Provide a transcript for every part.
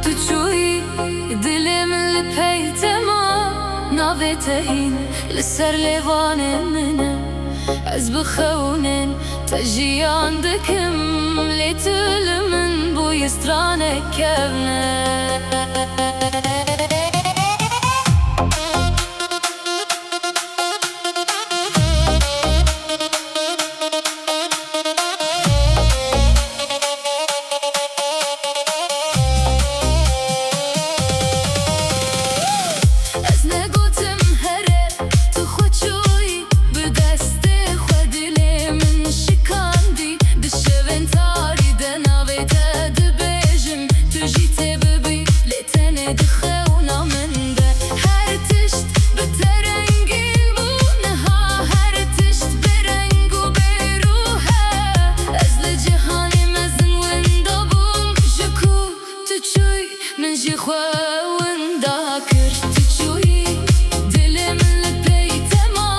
Tu çuyi dilim li peytema navê hîn li ser lêvanê min e. Ez bi xewnin te jiyan dikim, lê tu li min bûyî stranek kevne. من جي خواندا كر تشوي دلم لبيتما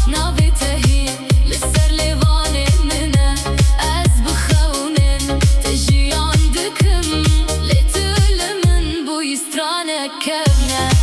نافي تهين لسر ليفاني منا از بخونن تجي عندكم لتل من بو يسترانك كبنا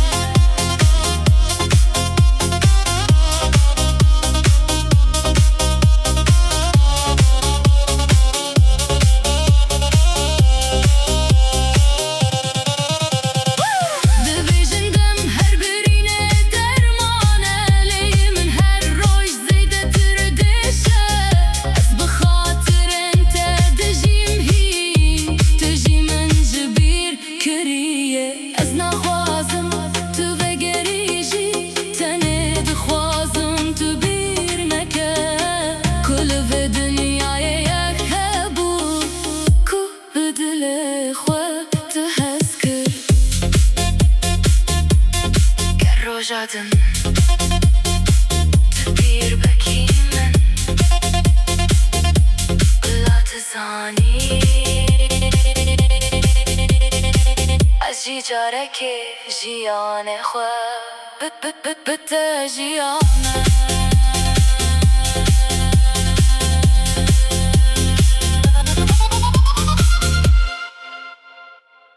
جادن تبير بكي من لا تزاني أجي جارك جيان خو بتجيانا